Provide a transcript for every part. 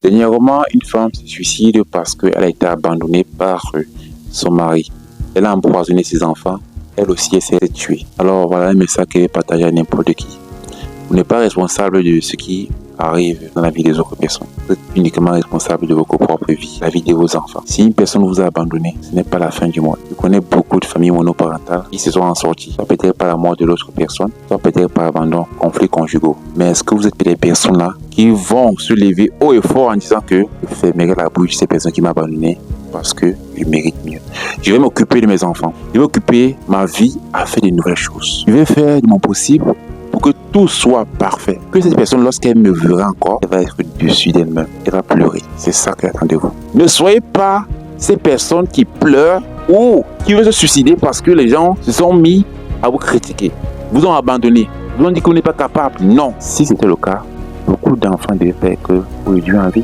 Dernièrement, une femme se suicide parce qu'elle a été abandonnée par son mari. Elle a empoisonné ses enfants. Elle aussi essaie de tuer. Alors voilà un message qu'elle est partagé à n'importe qui. Vous n'êtes pas responsable de ce qui arrive dans la vie des autres personnes. Vous êtes uniquement responsable de votre propre vie, la vie de vos enfants. Si une personne vous a abandonné, ce n'est pas la fin du monde. Je connais beaucoup de familles monoparentales qui se sont en sorties. Soit peut-être par la mort de l'autre personne, soit peut-être par abandon, conflits conjugaux. Mais est-ce que vous êtes des personnes-là qui vont se lever haut et fort en disant que je fermerai la bouche de ces personnes qui m'ont abandonné parce que je mérite mieux. Je vais m'occuper de mes enfants. Je vais occuper ma vie à faire de nouvelles choses. Je vais faire de mon possible pour que tout soit parfait. Que cette personne, lorsqu'elle me verra encore, elle va être dessus d'elle-même. Elle va pleurer. C'est ça qu'elle attend de vous. Ne soyez pas ces personnes qui pleurent ou qui veulent se suicider parce que les gens se sont mis à vous critiquer. Vous ont abandonné. Vous ont dit que vous n'êtes pas capable. Non. Si c'était le cas, beaucoup d'enfants devaient pas être aujourd'hui en vie.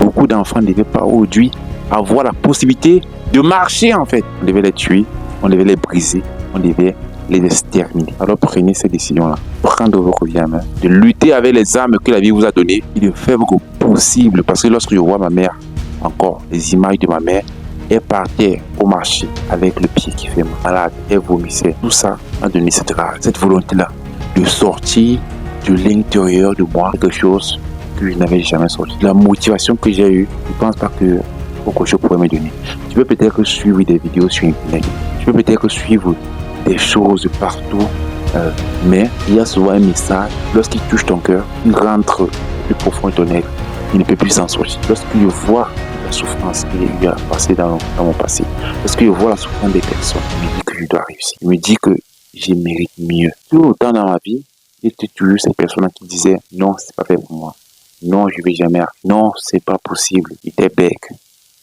Beaucoup d'enfants ne devaient pas aujourd'hui avoir la possibilité de marcher en fait. On devait les tuer, on devait les briser, on devait les exterminer. Alors prenez cette décision-là. Prendre votre vie en main. De lutter avec les armes que la vie vous a données et de faire votre possible. Parce que lorsque je vois ma mère, encore les images de ma mère, elle partait au marché avec le pied qui fait malade, elle vomissait. Tout ça m'a donné cette rage, cette volonté-là de sortir de l'intérieur de moi quelque chose que je n'avais jamais sorti. La motivation que j'ai eue, je ne pense pas que beaucoup de choses pourraient me donner. Tu peux peut-être suivre des vidéos sur Internet. Tu peux peut-être suivre des choses de partout. Mais il y a souvent un message. Lorsqu'il touche ton cœur, il rentre plus profond de ton être. Il ne peut plus s'en sortir. Lorsque je vois la souffrance qu'il y a passé dans mon passé, lorsque je vois la souffrance des personnes, je me dis que je dois réussir. Je me dis que je mérite mieux. Tout autant dans ma vie, il y a toujours ces personnes qui disaient non, c'est pas fait pour moi. Non, je vais jamais. Non, c'est pas possible. Il était bec,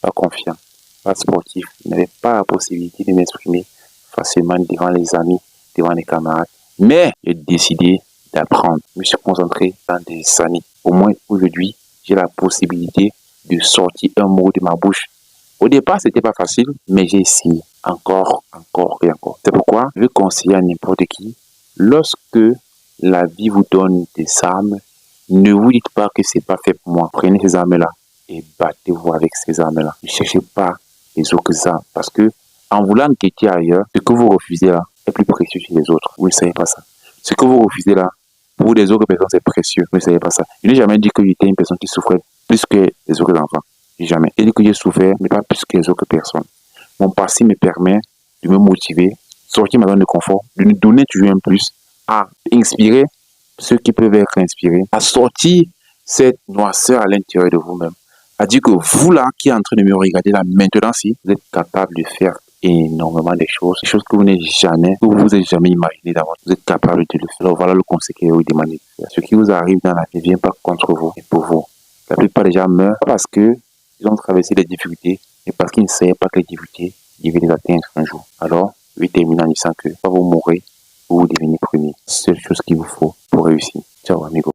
pas confiant, pas sportif. Il n'avait pas la possibilité de m'exprimer facilement devant les amis, devant les camarades. Mais j'ai décidé d'apprendre. Je me suis concentré dans des années. Au moins aujourd'hui, j'ai la possibilité de sortir un mot de ma bouche. Au départ, c'était pas facile, mais j'ai essayé encore et encore. C'est pourquoi je veux conseiller à n'importe qui, lorsque la vie vous donne des armes, ne vous dites pas que c'est pas fait pour moi. Prenez ces armes-là et battez-vous avec ces armes-là. Ne cherchez pas les autres armes parce que en voulant quitter ailleurs, ce que vous refusez là est plus précieux chez les autres. Vous ne savez pas ça. Ce que vous refusez là, pour les autres personnes, c'est précieux. Vous ne savez pas ça. Je n'ai jamais dit que j'étais une personne qui souffrait plus que les autres enfants. Jamais. J'ai dit que j'ai souffert, mais pas plus que les autres personnes. Mon passé me permet de me motiver, sortir ma zone de confort, de nous donner toujours un plus, à inspirer ceux qui peuvent être inspirés, à sortir cette noirceur à l'intérieur de vous-même, à dire que vous là qui êtes en train de me regarder là maintenant, si vous êtes capable de faire énormément de choses, des choses que vous n'avez jamais, que vous vous êtes jamais imaginé d'avant. Vous êtes capable de le faire. Alors voilà le conseil que je vous demande de faire. Ce qui vous arrive dans la vie ne vient pas contre vous, mais pour vous. La plupart des gens meurent parce que ils ont traversé des difficultés et parce qu'ils ne savaient pas que les difficultés, ils vont les atteindre un jour. Alors, je vais terminer en disant que soit vous mourrez ou vous devenez premier. C'est la seule chose qu'il vous faut pour réussir. Ciao, amigo.